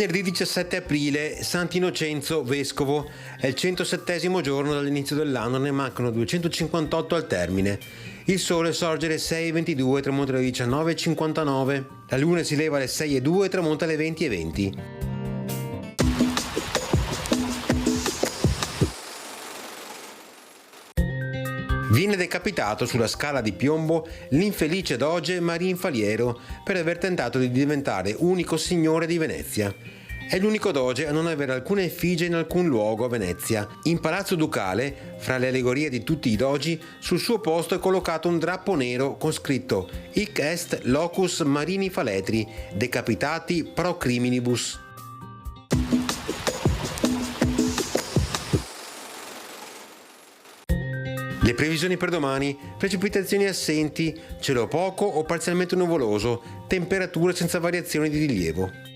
Venerdì 17 aprile, Sant'Innocenzo Vescovo, è il 107° giorno dall'inizio dell'anno, ne mancano 258 al termine. Il sole sorge alle 6:22 e tramonta alle 19:59. La luna si leva alle 6:02 e tramonta alle 20:20. Viene decapitato sulla Scala di Piombo l'infelice doge Marin Faliero per aver tentato di diventare unico signore di Venezia. È l'unico doge a non avere alcuna effigie in alcun luogo a Venezia. In Palazzo Ducale, fra le allegorie di tutti i dogi, sul suo posto è collocato un drappo nero con scritto Hic est locus Marini Faletri, decapitati pro criminibus. Le previsioni per domani: precipitazioni assenti, cielo poco o parzialmente nuvoloso, temperature senza variazioni di rilievo.